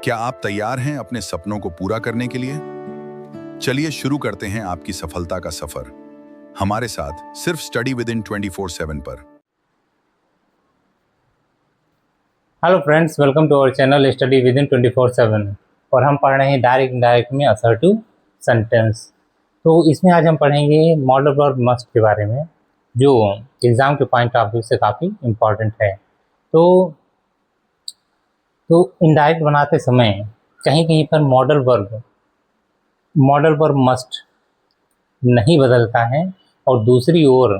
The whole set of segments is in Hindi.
क्या आप तैयार हैं अपने सपनों को पूरा करने के लिए? चलिए शुरू करते हैं आपकी सफलता का सफर हमारे साथ सिर्फ स्टडी विद इन 24/7 पर। Hello friends, welcome to our channel study within 24/7 और हम पढ़ रहे हैं डायरेक्ट इनडायरेक्ट में असर्टिव सेंटेंस। तो इसमें आज हम पढ़ेंगे मॉडल वर्ब मस्ट के बारे में, जो एग्ज़ाम के पॉइंट ऑफ व्यू से काफ़ी इम्पॉर्टेंट है। तो इनडायरेक्ट बनाते समय कहीं कहीं पर मॉडल वर्ब मस्ट नहीं बदलता है, और दूसरी ओर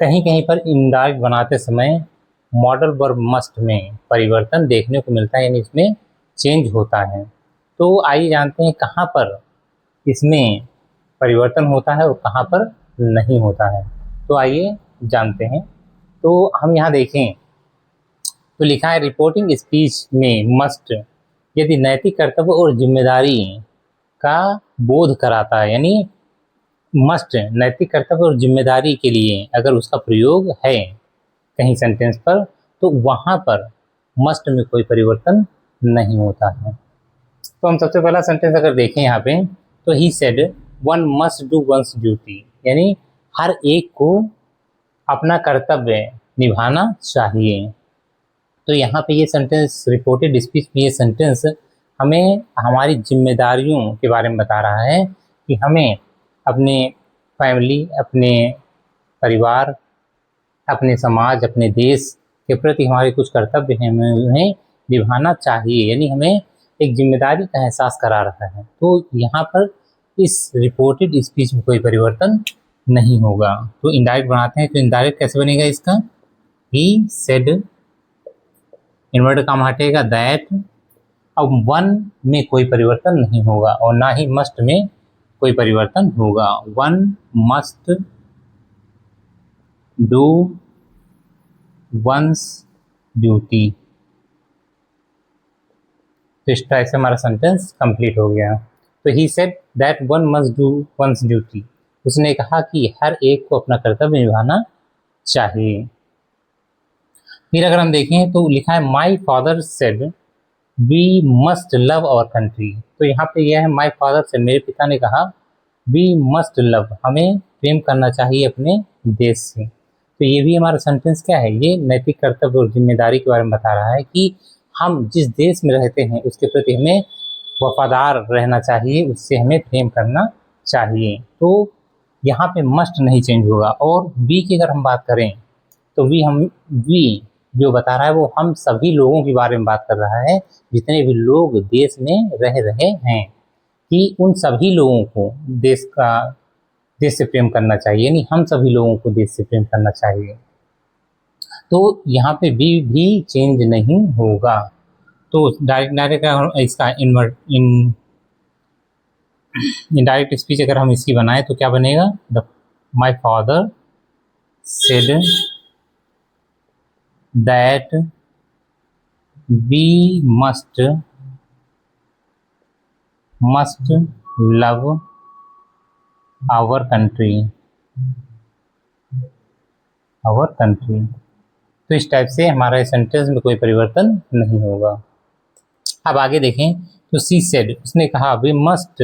कहीं कहीं पर इनडायरेक्ट बनाते समय मॉडल वर्ब मस्ट में परिवर्तन देखने को मिलता है, यानी इसमें चेंज होता है। तो आइए जानते हैं कहाँ पर इसमें परिवर्तन होता है और कहाँ पर नहीं होता है। तो आइए जानते हैं। तो हम यहाँ देखें तो लिखा है रिपोर्टिंग स्पीच में मस्ट यदि नैतिक कर्तव्य और जिम्मेदारी का बोध कराता है, यानी मस्ट नैतिक कर्तव्य और जिम्मेदारी के लिए अगर उसका प्रयोग है कहीं सेंटेंस पर, तो वहाँ पर मस्ट में कोई परिवर्तन नहीं होता है। तो हम सबसे पहला सेंटेंस अगर देखें यहाँ पे, तो he said one must do once duty, यानी हर एक को अपना कर्तव्य निभाना चाहिए। तो यहाँ पे ये सेंटेंस रिपोर्टेड स्पीच में ये सेंटेंस हमें हमारी जिम्मेदारियों के बारे में बता रहा है कि हमें अपने फैमिली, अपने परिवार, अपने समाज, अपने देश के प्रति हमारे कुछ कर्तव्य हैं, हमें उन्हें निभाना चाहिए, यानी हमें एक जिम्मेदारी का एहसास करा रहा है। तो यहाँ पर इस रिपोर्टेड स्पीच में कोई परिवर्तन नहीं होगा। तो इनडायरेक्ट बनाते हैं, तो इनडायरेक्ट कैसे बनेगा इसका? ही सेड, इन्वर्टेड कॉमा हटेगा, दैट। अब वन में कोई परिवर्तन नहीं होगा और ना ही मस्ट में कोई परिवर्तन होगा। One must do once duty. तो इस तरह से हमारा सेंटेंस कंप्लीट हो गया। तो he said that one must do once duty, उसने कहा कि हर एक को अपना कर्तव्य निभाना चाहिए। फिर अगर हम देखें तो लिखा है my father said we must love our country. तो यहाँ पे यह है माई फादर सेड, मेरे पिता ने कहा, वी मस्ट लव, हमें प्रेम करना चाहिए अपने देश से। तो ये भी हमारा सेंटेंस क्या है? ये नैतिक कर्तव्य और जिम्मेदारी के बारे में बता रहा है कि हम जिस देश में रहते हैं उसके प्रति हमें वफादार रहना चाहिए, उससे हमें प्रेम करना चाहिए। तो यहाँ पे मस्ट नहीं चेंज होगा। और वी की अगर हम बात करें तो वी जो बता रहा है वो हम सभी लोगों के बारे में बात कर रहा है, जितने भी लोग देश में रह रहे हैं, कि उन सभी लोगों को देश से प्रेम करना चाहिए, यानी हम सभी लोगों को देश से प्रेम करना चाहिए। तो यहाँ पे भी चेंज नहीं होगा। तो डायरेक्ट इसका इनडायरेक्ट स्पीच अगर हम इसकी बनाए तो क्या बनेगा? My father said that we must love our country. तो इस टाइप से हमारा इस सेंटेंस में कोई परिवर्तन नहीं होगा। अब आगे देखें तो सी सेड, उसने कहा, we must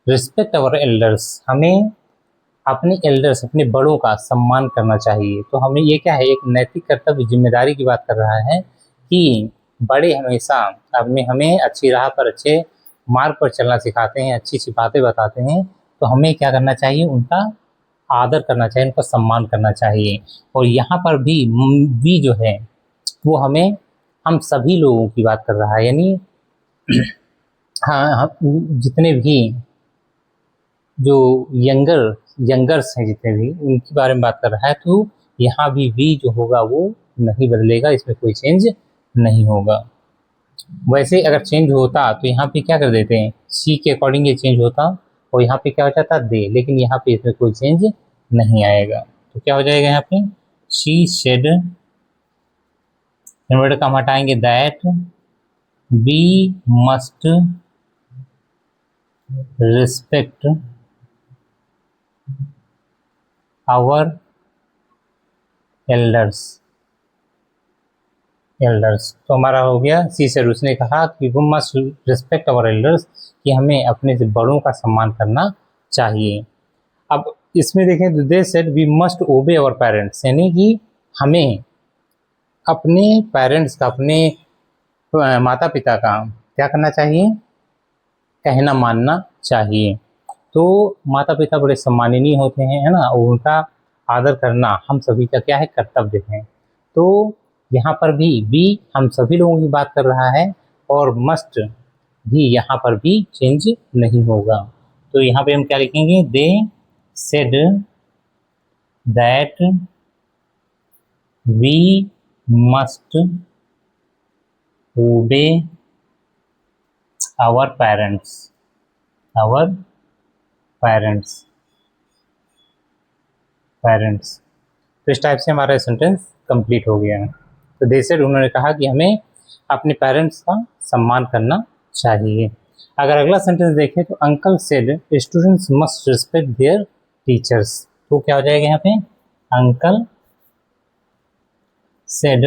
respect our elders, हमें अपने एल्डर्स, अपने बड़ों का सम्मान करना चाहिए। तो हमें ये क्या है? एक नैतिक कर्तव्य जिम्मेदारी की बात कर रहा है कि बड़े हमेशा हमें अच्छी राह पर, अच्छे मार्ग पर चलना सिखाते हैं, अच्छी अच्छी बातें बताते हैं। तो हमें क्या करना चाहिए? उनका आदर करना चाहिए, उनका सम्मान करना चाहिए। और यहाँ पर भी जो है वो हम सभी लोगों की बात कर रहा है, यानी हाँ, जितने भी जो यंगर्स हैं, जितने भी, उनके बारे में बात कर रहा है। तो यहाँ भी जो होगा वो नहीं बदलेगा, इसमें कोई चेंज नहीं होगा। वैसे अगर चेंज होता तो यहाँ पे क्या कर देते हैं? सी के अकॉर्डिंग ये चेंज होता और यहाँ पे क्या हो जाता? दे, लेकिन यहाँ पे इसमें कोई चेंज नहीं आएगा। तो क्या हो जाएगा यहाँ पे? शी सेड, इन्वर्टेड कॉमा हटाएंगे, that we must respect our elders. Elders. तो हमारा हो गया सी सर, उसने कहा कि वो मस्ट रिस्पेक्ट अवर एल्डर्स, कि हमें अपने से बड़ों का सम्मान करना चाहिए। अब इसमें देखें तो दे सेड वी मस्ट ओबे अवर पेरेंट्स, यानी कि हमें अपने पेरेंट्स का, अपने माता पिता का क्या करना चाहिए, कहना मानना चाहिए। तो माता पिता बड़े सम्माननीय होते हैं, है ना, और उनका आदर करना हम सभी का क्या है, कर्तव्य है। तो यहाँ पर भी हम सभी लोगों की बात कर रहा है, और मस्ट भी यहाँ पर भी चेंज नहीं होगा। तो यहाँ पे हम क्या लिखेंगे, they said that we must obey our parents, our parents. तो इस टाइप से हमारा सेंटेंस कंप्लीट हो गया है। तो दे सेड, उन्होंने कहा कि हमें अपने पेरेंट्स का सम्मान करना चाहिए। अगर अगला सेंटेंस देखें तो uncle said students must respect there teachers. तो क्या हो जाएगा यहाँ पे, अंकल सेड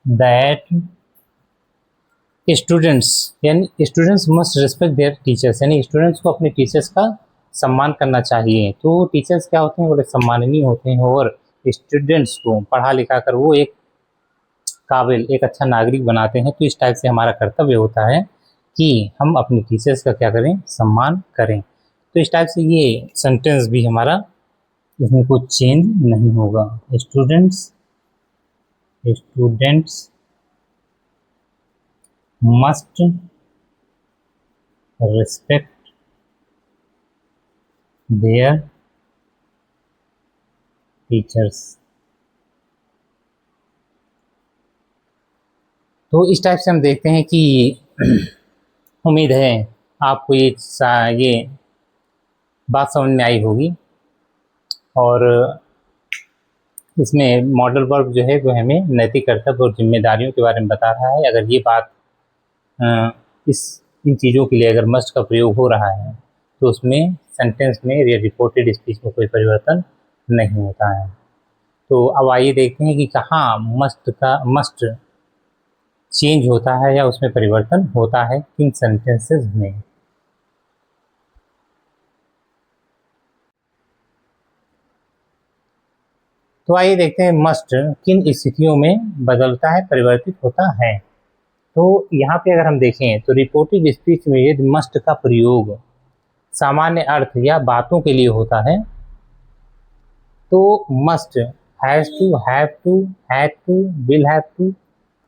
दैट स्टूडेंट्स, यानी students must respect there teachers, यानी स्टूडेंट्स को अपने टीचर्स का सम्मान करना चाहिए। तो टीचर्स क्या होते हैं, बड़े सम्माननीय होते हैं, और स्टूडेंट्स को पढ़ा लिखा कर वो एक काबिल, एक अच्छा नागरिक बनाते हैं। तो इस टाइप से हमारा कर्तव्य होता है कि हम अपने टीचर्स का क्या करें, सम्मान करें। तो इस टाइप से ये सेंटेंस भी हमारा, इसमें कोई चेंज नहीं होगा। Students must respect there teachers. तो इस टाइप से हम देखते हैं कि उम्मीद है आपको ये बात समझ में आई होगी, और इसमें मॉडल वर्ब जो है वो हमें नैतिक कर्तव्य और जिम्मेदारियों के बारे में बता रहा है। अगर ये बात इन चीज़ों के लिए अगर मस्ट का प्रयोग हो रहा है तो उसमें सेंटेंस में या रिपोर्टेड स्पीच में कोई परिवर्तन नहीं होता है। तो अब आइए देखते हैं कि कहाँ मस्ट चेंज होता है या उसमें परिवर्तन होता है, किन सेंटेंसेस में। तो आइए देखते हैं मस्ट किन स्थितियों में बदलता है, परिवर्तित होता है। तो यहाँ पे अगर हम देखें तो रिपोर्टेड स्पीच में यदि मस्ट का प्रयोग सामान्य अर्थ या बातों के लिए होता है तो must has to, have to, had to, will have to,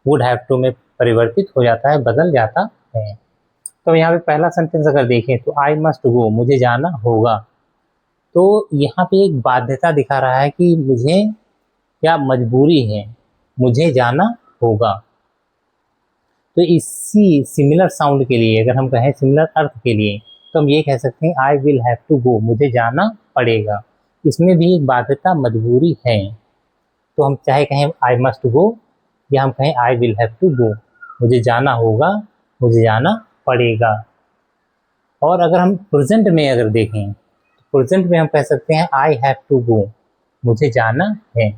would have to में परिवर्तित हो जाता है, बदल जाता है। तो यहाँ पे पहला सेंटेंस अगर देखें तो आई मस्ट गो, मुझे जाना होगा। तो यहाँ पे एक बाध्यता दिखा रहा है कि मुझे क्या मजबूरी है, मुझे जाना होगा। तो इसी सिमिलर साउंड के लिए अगर हम कहें, सिमिलर अर्थ के लिए, तो हम ये कह सकते हैं I will have to go, मुझे जाना पड़ेगा। इसमें भी एक बाध्यता, मजबूरी है। तो हम चाहे कहें आई मस्ट गो या हम कहें I will have to go, मुझे जाना होगा, मुझे जाना पड़ेगा। और अगर हम प्रेजेंट में अगर देखें तो प्रेजेंट में हम कह सकते हैं आई हैव टू गो, मुझे जाना है।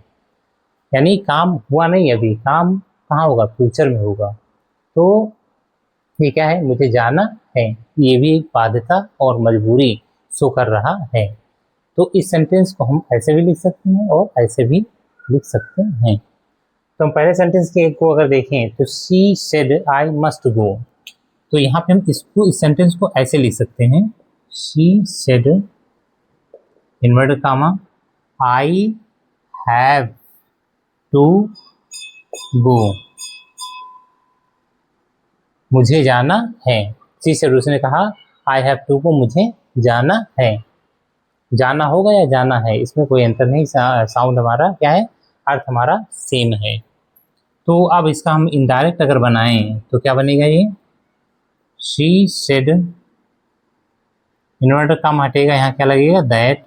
यानी काम हुआ नहीं, अभी काम कहाँ होगा, फ्यूचर में होगा। तो ये क्या है, मुझे जाना है, ये भी एक बाध्यता और मजबूरी शो कर रहा है। तो इस सेंटेंस को हम ऐसे भी लिख सकते हैं और ऐसे भी लिख सकते हैं। तो हम पहले सेंटेंस के को अगर देखें तो शी सेड आई मस्ट गो, तो यहाँ पे हम इस सेंटेंस को ऐसे लिख सकते हैं, she said inverted comma I have to go, मुझे जाना है। शी सेड, उसने कहा आई हैव टू गो, मुझे जाना है। जाना होगा या जाना है, इसमें कोई अंतर नहीं, साउंड हमारा क्या है, अर्थ हमारा सेम है। तो अब इसका हम इनडायरेक्ट अगर बनाएं तो क्या बनेगा, ये शी सेड इन्वर्टर काम हटेगा, यहाँ क्या लगेगा, दैट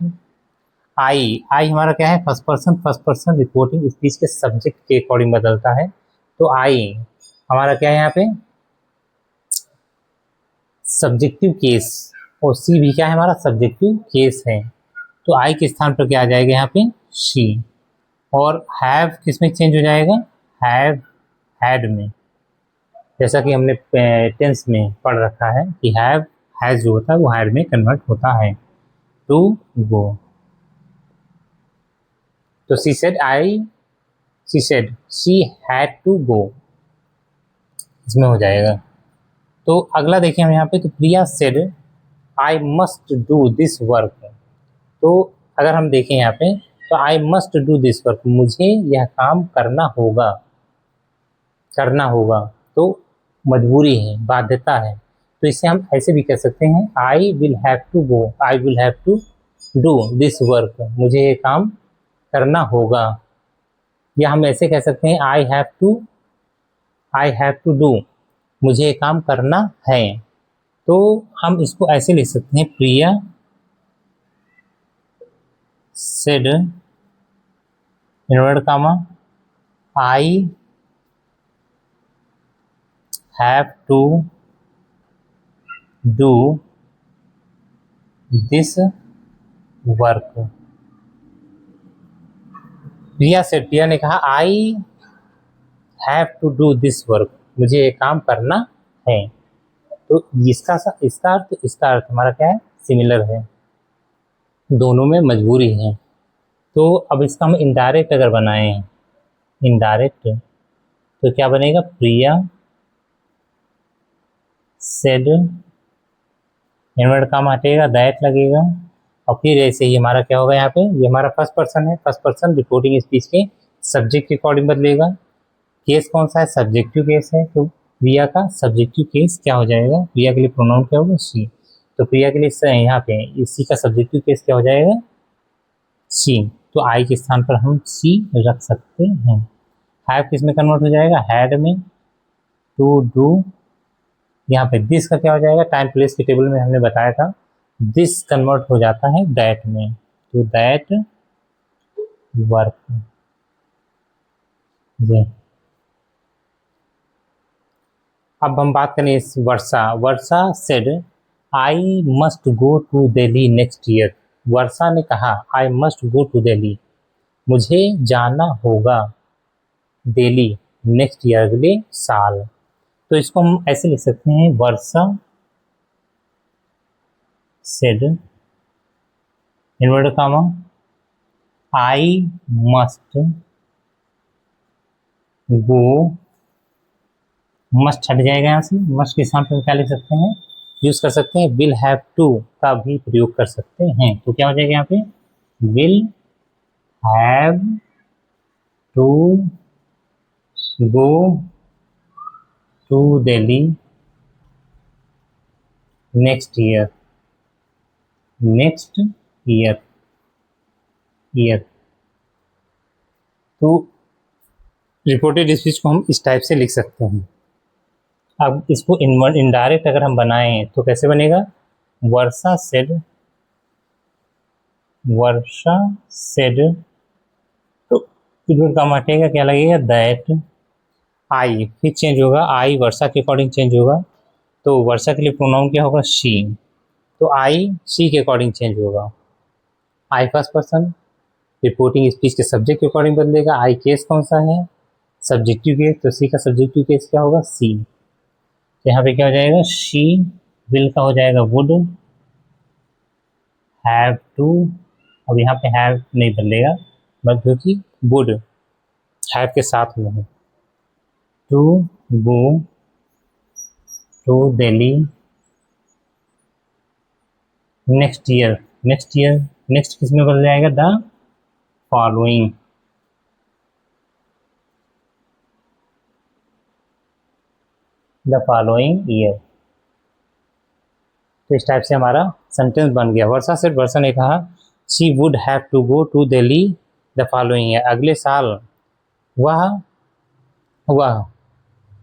आई हमारा क्या है, फर्स्ट पर्सन रिपोर्टिंग स्पीच के सब्जेक्ट के अकॉर्डिंग बदलता है। तो आई हमारा क्या है यहाँ पे, सब्जेक्टिव केस, और सी भी क्या है, हमारा सब्जेक्टिव केस है। तो आई के स्थान पर क्या आ जाएगा यहाँ पे, शी। और हैव किस में चेंज हो जाएगा, हैव हैड में, जैसा कि हमने टेंस में पढ़ रखा है कि हैव हैज़ जो होता है वो हैड में कन्वर्ट होता है। टू गो, तो she said she had to go, इसमें हो जाएगा। तो अगला देखिए हम यहाँ पे, तो Priya said I must do this work. तो अगर हम देखें यहाँ पे, तो I must do this work, मुझे यह काम करना होगा, तो मजबूरी है, बाध्यता है। तो इसे हम ऐसे भी कह सकते हैं, I will have to go, I will have to do this work, मुझे ये काम करना होगा। या हम ऐसे कह सकते हैं, आई हैव टू डू, मुझे ये काम करना है। तो हम इसको ऐसे लिख सकते हैं, Priya said invert comma I have to do this work. Priya ने कहा I have to do this work, मुझे ये काम करना है। तो इसका अर्थ हमारा क्या है, सिमिलर है, दोनों में मजबूरी है। तो अब इसका हम इनडायरेक्ट अगर बनाएं, इनडायरेक्ट, तो क्या बनेगा, प्रिया सेड इनवर्ट काम हटेगा, दैट लगेगा, और फिर ऐसे ही हमारा क्या होगा, यहाँ पे ये हमारा फर्स्ट पर्सन है, फर्स्ट पर्सन रिपोर्टिंग स्पीच के सब्जेक्ट के अकॉर्डिंग बदलेगा। केस कौन सा है, सब्जेक्टिव केस है, तो प्रिया का सब्जेक्टिव केस क्या हो जाएगा, प्रिया के लिए प्रोनाउन क्या होगा, शी। तो प्रिया के लिए यहाँ पे इसी का सब्जेक्टिव केस क्या हो जाएगा, शी। तो आई के स्थान पर हम शी रख सकते हैं। हैव किस में कन्वर्ट हो जाएगा, हैड में। टू डू, यहाँ पे दिस का क्या हो जाएगा, टाइम प्लेस के टेबल में हमने बताया था, दिस कन्वर्ट हो जाता है दैट में, तो दैट वर्क जी। अब हम बात करें इस Varsha said I must go to Delhi next year. Varsha ने कहा I must go to Delhi, मुझे जाना होगा दिल्ली नेक्स्ट ईयर, अगले साल। तो इसको हम ऐसे लिख सकते हैं, Varsha said invert comma I must go, must हट जाएगा यहाँ से, मस्ट के स्थान पर क्या लिख सकते हैं, यूज कर सकते हैं, विल हैव टू का भी प्रयोग कर सकते हैं। तो क्या हो जाएगा यहाँ पे, will have to go to Delhi next year, तो रिपोर्टेड स्पीच को हम इस टाइप से लिख सकते हैं। अब इसको इनडायरेक्ट अगर हम बनाएं तो कैसे बनेगा, वर्षा सेड तो इधर का हटेगा, क्या लगेगा, दैट। आई फिर चेंज होगा, आई वर्षा के अकॉर्डिंग चेंज होगा, तो वर्षा के लिए प्रोनाउन क्या होगा, शी। तो आई शी के अकॉर्डिंग चेंज होगा, आई फर्स्ट पर्सन रिपोर्टिंग स्पीच के सब्जेक्ट के अकॉर्डिंग बदलेगा। आई केस कौन सा है, सब्जेक्टिव केस, तो सी का सब्जेक्टिव केस क्या होगा, सी। तो यहाँ पे क्या हो जाएगा, शी विल का हो जाएगा वुड हैव टू, अब यहाँ पे हैव नहीं बदलेगा बट क्योंकि वुड हैव के साथ में है, to go to Delhi next year, next किस में बदल जाएगा, द फॉलोइंग, ईयर। तो इस टाइप से हमारा सेंटेंस बन गया। वर्षा ने कहा she would have to go to Delhi the following year, अगले साल वह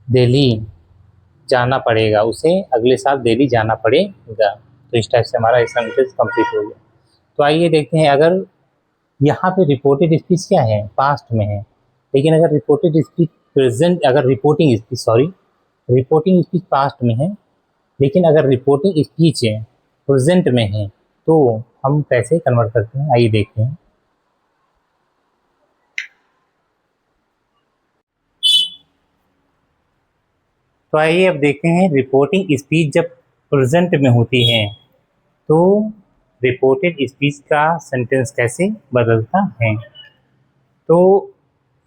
दिल्ली जाना पड़ेगा, उसे अगले साल दिल्ली जाना पड़ेगा। तो इस टाइप से हमारा ये सेंटेंस कंप्लीट हो गया। तो आइए देखते हैं, अगर यहाँ पे रिपोर्टेड स्पीच क्या है, पास्ट में है, लेकिन अगर रिपोर्टिंग स्पीच पास्ट में है, लेकिन अगर रिपोर्टिंग स्पीच प्रेजेंट में है, तो हम कैसे कन्वर्ट करते हैं, आइए देखते हैं। तो आइए अब देखते हैं रिपोर्टिंग स्पीच जब प्रेजेंट में होती है तो रिपोर्टेड स्पीच का सेंटेंस कैसे बदलता है। तो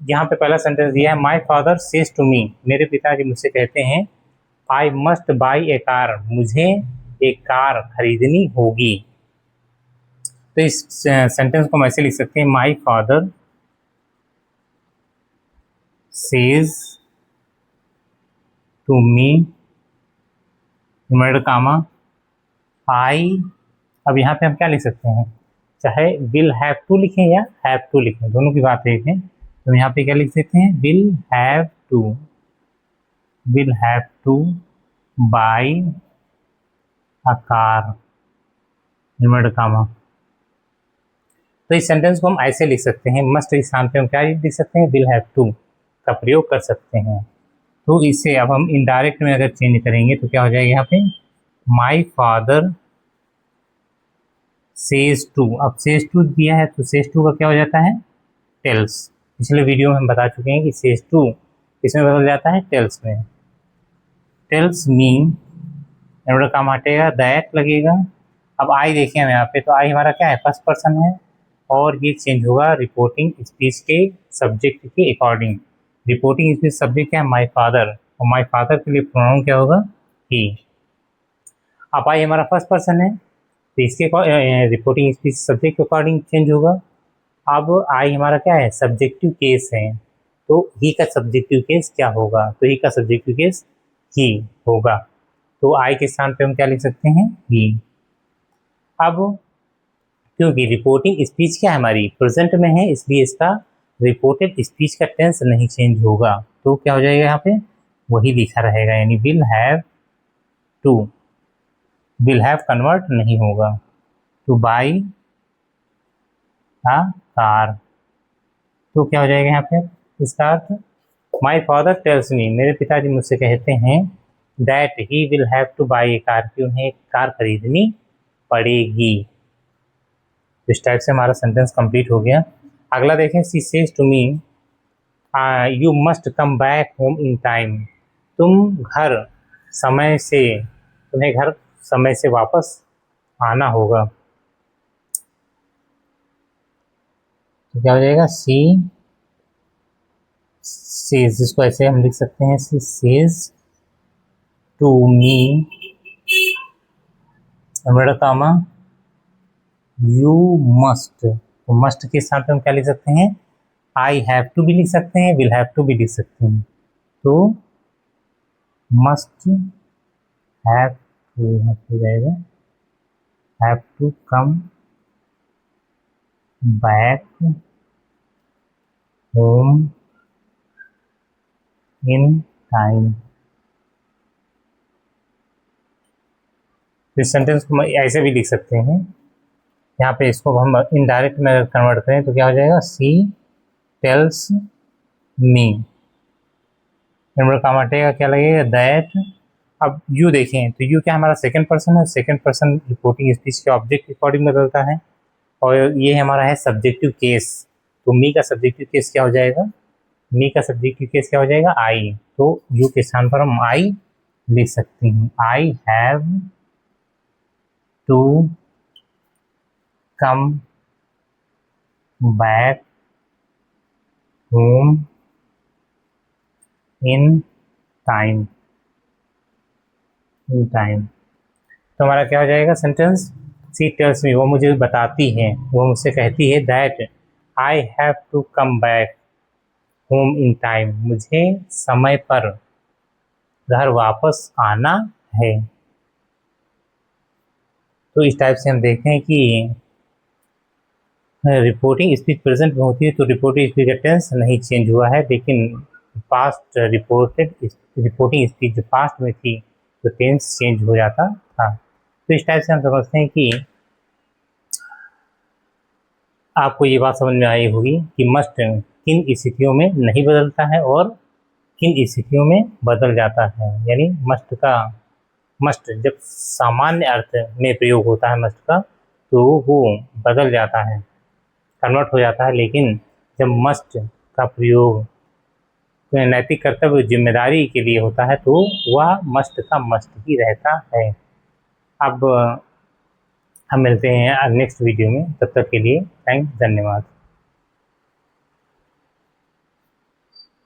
यहाँ पे पहला सेंटेंस दिया है, my father says to me, मेरे पिताजी मुझसे कहते हैं, I must buy a car, मुझे एक कार खरीदनी होगी। तो इस सेंटेंस को हम ऐसे लिख सकते हैं, my father says to me inverted comma I, अब यहाँ पे हम क्या लिख सकते हैं, चाहे विल हैव टू लिखें या हैव टू लिखें, दोनों की बात एक है। तो यहाँ पे क्या लिख सकते हैं, will have to buy a car inverted comma. तो इस सेंटेंस को हम ऐसे लिख सकते हैं, मस्ट के स्थान पे हम क्या लिख सकते हैं, विल हैव टू का प्रयोग कर सकते हैं। तो इसे अब हम इनडायरेक्ट में अगर चेंज करेंगे तो क्या हो जाएगा यहाँ पे, माई फादर सेज टू, अब सेज टू दिया है तो सेज टू का क्या हो जाता है, टेल्स। पिछले वीडियो में हम बता चुके हैं कि सेज टू इसमें बदल जाता है टेल्स में। टेल्स मी इनवर्टेड काम हटेगा, दैट लगेगा। अब आई देखें हम यहाँ पे, तो आई हमारा क्या है, फर्स्ट पर्सन है और ये चेंज होगा रिपोर्टिंग स्पीच के सब्जेक्ट के अकॉर्डिंग। रिपोर्टिंग स्पीच सब्जेक्ट क्या है, माई फादर, और माई फादर के लिए प्रोनाउन क्या होगा, ही। अब आई हमारा फर्स्ट पर्सन है तो इसके रिपोर्टिंग स्पीच सब्जेक्ट के अकॉर्डिंग चेंज होगा। अब आई हमारा क्या है, सब्जेक्टिव केस है, तो ही का सब्जेक्टिव केस क्या होगा, तो ही का सब्जेक्टिव केस ही होगा। तो आई के स्थान पे हम क्या लिख सकते हैं, ही। अब क्योंकि रिपोर्टिंग स्पीच क्या है हमारी प्रेजेंट में है, इसलिए इसका रिपोर्टेड स्पीच का टेंस नहीं चेंज होगा, तो क्या हो जाएगा यहाँ पे, वही लिखा रहेगा, यानी will have to, will have convert नहीं होगा, टू बाई अ कार। तो क्या हो जाएगा यहाँ पे, इसका अर्थ, माई फादर टेल्स मी, मेरे पिताजी मुझसे कहते हैं, that he will have to by a car, कि उन्हें एक कार खरीदनी पड़ेगी। इस टाइप से हमारा सेंटेंस कंप्लीट हो गया। अगला देखें, she says to me you must come back home in time, तुम घर समय से, तुम्हें घर समय से वापस आना होगा। तो क्या हो जाएगा, शी सेज, इसको ऐसे हम लिख सकते हैं, she says to me inverted comma you must, तो मस्ट के साथ हम क्या लिख सकते हैं, आई हैव टू भी लिख सकते हैं, विल हैव टू भी लिख सकते हैं। तो मस्ट हैव टू हो जाएगा, have to come back home in time. इस सेंटेंस को ऐसे भी लिख सकते हैं, यहाँ पे इसको हम इनडायरेक्ट में कन्वर्ट करें तो क्या हो जाएगा, सी टेल्स मी इनवर्टेड कॉमा हटेगा, क्या लगेगा, दैट। अब यू देखें तो यू क्या हमारा सेकंड पर्सन है, सेकंड पर्सन रिपोर्टिंग स्पीच के ऑब्जेक्ट के अकॉर्डिंग बदलता है, और ये हमारा है सब्जेक्टिव केस। तो मी का सब्जेक्टिव केस क्या हो जाएगा, मी का सब्जेक्टिव केस क्या हो जाएगा, आई। तो यू के स्थान पर हम आई लिख सकते हैं, I have to come back home in time, तो हमारा क्या हो जाएगा सेंटेंस, सी टेल्स मी, वो मुझे बताती है, वो मुझसे कहती है, that I have to come back home in time, मुझे समय पर घर वापस आना है। तो इस टाइप से हम देखें कि रिपोर्टिंग स्पीच प्रेजेंट में होती है तो रिपोर्टिंग स्पीच का टेंस नहीं चेंज हुआ है, लेकिन पास्ट रिपोर्टिंग स्पीच जो पास्ट में थी तो टेंस चेंज हो जाता था। तो इस टाइप से हम समझते हैं कि आपको ये बात समझ में आई होगी कि मस्ट किन स्थितियों में नहीं बदलता है और किन स्थितियों में बदल जाता है। यानी मस्ट जब सामान्य अर्थ में प्रयोग होता है मस्ट का तो वो बदल जाता है, कन्वर्ट हो जाता है, लेकिन जब मस्ट का प्रयोग नैतिक कर्तव्य जिम्मेदारी के लिए होता है तो वह मस्ट का मस्ट ही रहता है। अब हम मिलते हैं नेक्स्ट वीडियो में, तब तक के लिए धन्यवाद।